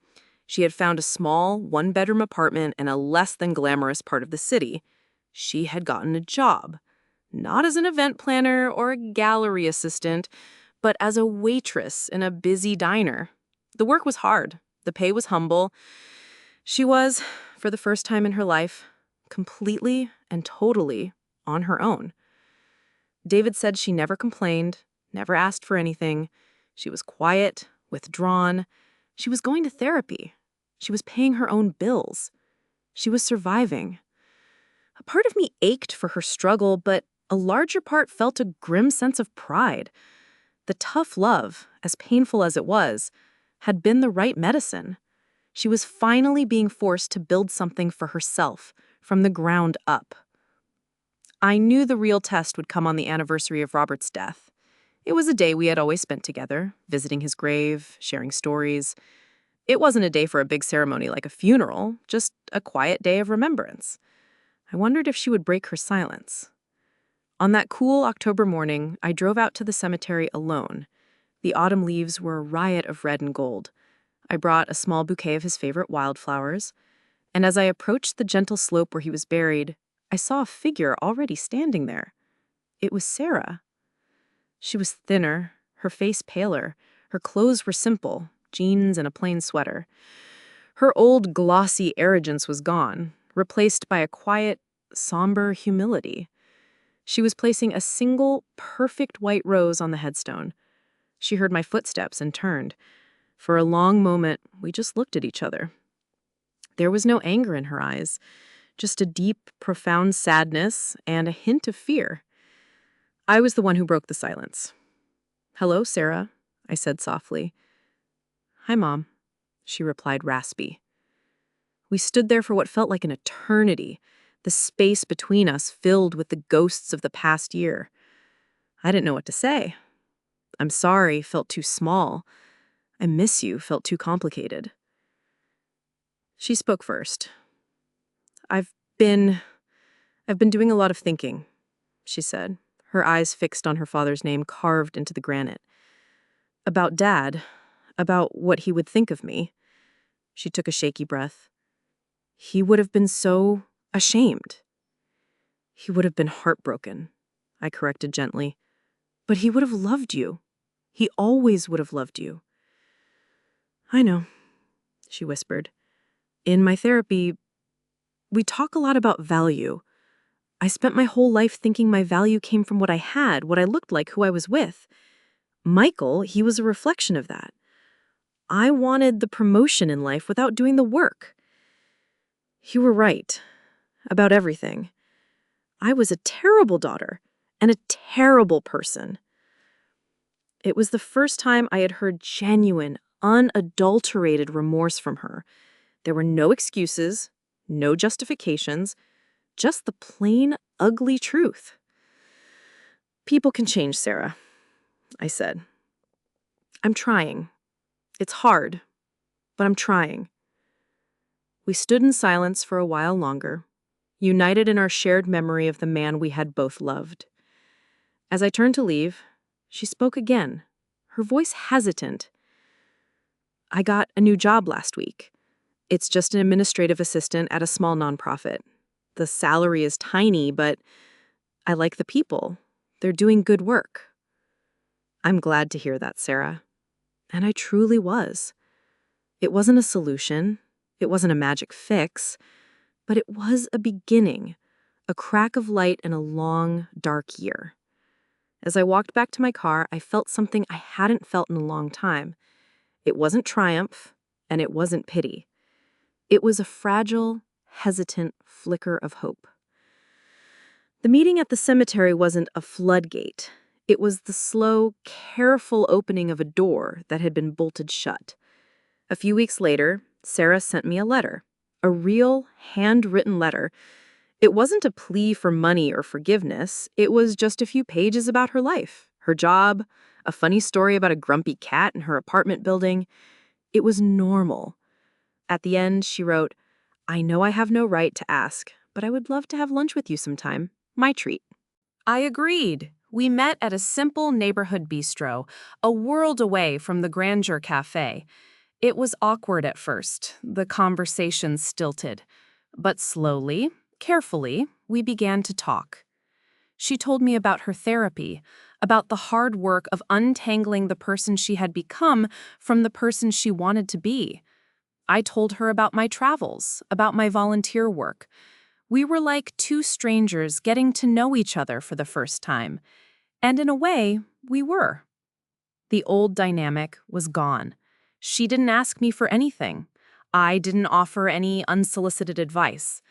She had found a small, one-bedroom apartment in a less than glamorous part of the city. She had gotten a job, not as an event planner or a gallery assistant, but as a waitress in a busy diner. The work was hard. The pay was humble. She was, for the first time in her life, completely and totally on her own. David said she never complained, never asked for anything. She was quiet, withdrawn. She was going to therapy. She was paying her own bills. She was surviving. A part of me ached for her struggle, but a larger part felt a grim sense of pride. The tough love, as painful as it was, had been the right medicine. She was finally being forced to build something for herself, from the ground up. I knew the real test would come on the anniversary of Robert's death. It was a day we had always spent together, visiting his grave, sharing stories. It wasn't a day for a big ceremony like a funeral, just a quiet day of remembrance. I wondered if she would break her silence. On that cool October morning, I drove out to the cemetery alone. The autumn leaves were a riot of red and gold. I brought a small bouquet of his favorite wildflowers, and as I approached the gentle slope where he was buried, I saw a figure already standing there. It was Sarah. She was thinner, her face paler. Her clothes were simple, jeans and a plain sweater. Her old glossy arrogance was gone, replaced by a quiet, somber humility. She was placing a single, perfect white rose on the headstone. She heard my footsteps and turned. For a long moment, we just looked at each other. There was no anger in her eyes, just a deep, profound sadness and a hint of fear. I was the one who broke the silence. "Hello, Sarah," I said softly. "Hi, Mom," she replied raspy. We stood there for what felt like an eternity, the space between us filled with the ghosts of the past year. I didn't know what to say. "I'm sorry" felt too small. "I miss you" felt too complicated. She spoke first. I've been doing a lot of thinking," she said, her eyes fixed on her father's name carved into the granite. "About Dad, about what he would think of me." She took a shaky breath. "He would have been so ashamed." "He would have been heartbroken," I corrected gently. "But he would have loved you. He always would have loved you." "I know," she whispered. "In my therapy, we talk a lot about value. I spent my whole life thinking my value came from what I had, what I looked like, who I was with. Michael, he was a reflection of that. I wanted the promotion in life without doing the work. You were right about everything. I was a terrible daughter and a terrible person." It was the first time I had heard genuine, unadulterated remorse from her. There were no excuses, no justifications, just the plain, ugly truth. "People can change, Sarah," I said. "I'm trying. It's hard, but I'm trying." We stood in silence for a while longer, united in our shared memory of the man we had both loved. As I turned to leave, she spoke again, her voice hesitant. "I got a new job last week. It's just an administrative assistant at a small nonprofit. The salary is tiny, but I like the people. They're doing good work." "I'm glad to hear that, Sarah." And I truly was. It wasn't a solution. It wasn't a magic fix. But it was a beginning, a crack of light in a long, dark year. As I walked back to my car, I felt something I hadn't felt in a long time. It wasn't triumph, and it wasn't pity. It was a fragile, hesitant flicker of hope. The meeting at the cemetery wasn't a floodgate. It was the slow, careful opening of a door that had been bolted shut. A few weeks later, Sarah sent me a letter, a real, handwritten letter. It wasn't a plea for money or forgiveness. It was just a few pages about her life, her job, a funny story about a grumpy cat in her apartment building. It was normal. At the end, she wrote, "I know I have no right to ask, but I would love to have lunch with you sometime. My treat." I agreed. We met at a simple neighborhood bistro, a world away from the Grandeur Cafe. It was awkward at first, the conversation stilted. But slowly, carefully, we began to talk. She told me about her therapy, about the hard work of untangling the person she had become from the person she wanted to be. I told her about my travels, about my volunteer work. We were like two strangers getting to know each other for the first time. And in a way, we were. The old dynamic was gone. She didn't ask me for anything. I didn't offer any unsolicited advice.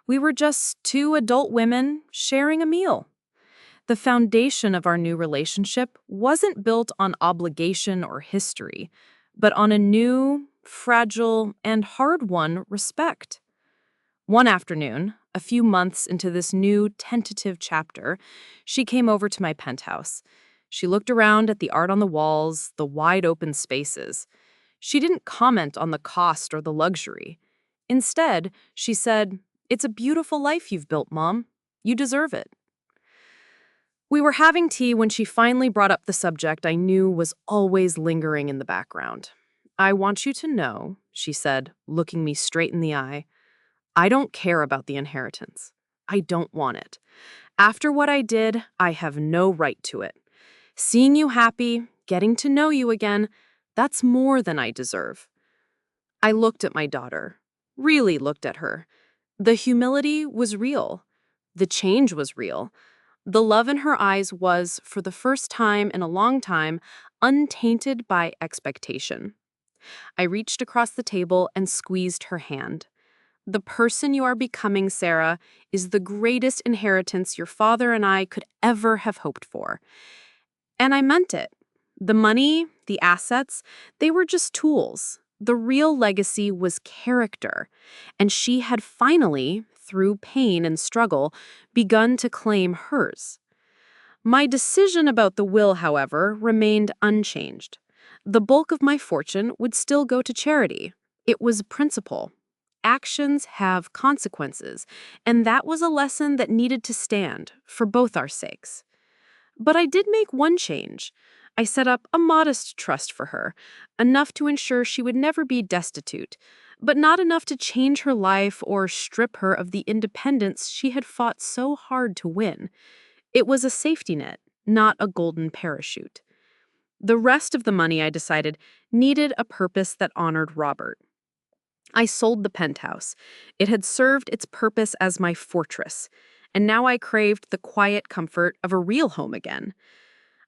We were just two adult women sharing a meal. The foundation of our new relationship wasn't built on obligation or history, but on a new, fragile, and hard-won respect. One afternoon, a few months into this new tentative chapter, she came over to my penthouse. She looked around at the art on the walls, the wide open spaces. She didn't comment on the cost or the luxury. Instead, she said, "It's a beautiful life you've built, Mom. You deserve it." We were having tea when she finally brought up the subject I knew was always lingering in the background. "I want you to know," she said, looking me straight in the eye, "I don't care about the inheritance. I don't want it. After what I did, I have no right to it. Seeing you happy, getting to know you again, that's more than I deserve." I looked at my daughter, really looked at her. The humility was real. The change was real. The love in her eyes was, for the first time in a long time, untainted by expectation. I reached across the table and squeezed her hand. "The person you are becoming, Sarah, is the greatest inheritance your father and I could ever have hoped for." And I meant it. The money, the assets, they were just tools. The real legacy was character. And she had finally, through pain and struggle, begun to claim hers. My decision about the will, however, remained unchanged. The bulk of my fortune would still go to charity. It was principle. Actions have consequences, and that was a lesson that needed to stand for both our sakes. But I did make one change. I set up a modest trust for her, enough to ensure she would never be destitute, but not enough to change her life or strip her of the independence she had fought so hard to win. It was a safety net, not a golden parachute. The rest of the money, I decided, needed a purpose that honored Robert. I sold the penthouse. It had served its purpose as my fortress, and now I craved the quiet comfort of a real home again.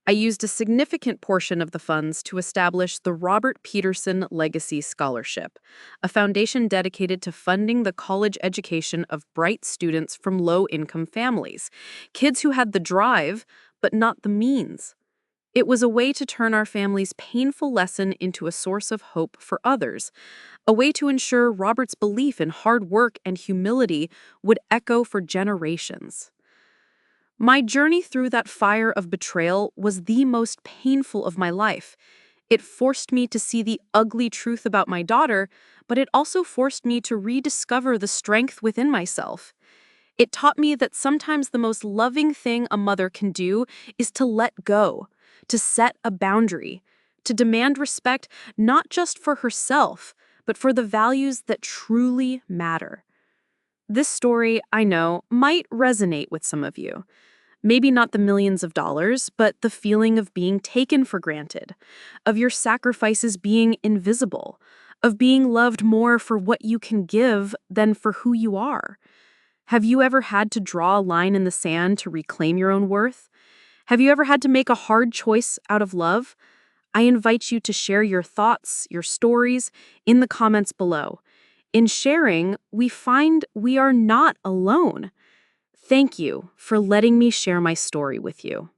I used a significant portion of the funds to establish the Robert Peterson Legacy Scholarship, a foundation dedicated to funding the college education of bright students from low-income families, kids who had the drive, but not the means. It was a way to turn our family's painful lesson into a source of hope for others, a way to ensure Robert's belief in hard work and humility would echo for generations. My journey through that fire of betrayal was the most painful of my life. It forced me to see the ugly truth about my daughter, but it also forced me to rediscover the strength within myself. It taught me that sometimes the most loving thing a mother can do is to let go, to set a boundary, to demand respect not just for herself, but for the values that truly matter. This story, I know, might resonate with some of you. Maybe not the millions of dollars, but the feeling of being taken for granted, of your sacrifices being invisible, of being loved more for what you can give than for who you are. Have you ever had to draw a line in the sand to reclaim your own worth? Have you ever had to make a hard choice out of love? I invite you to share your thoughts, your stories, in the comments below. In sharing, we find we are not alone. Thank you for letting me share my story with you.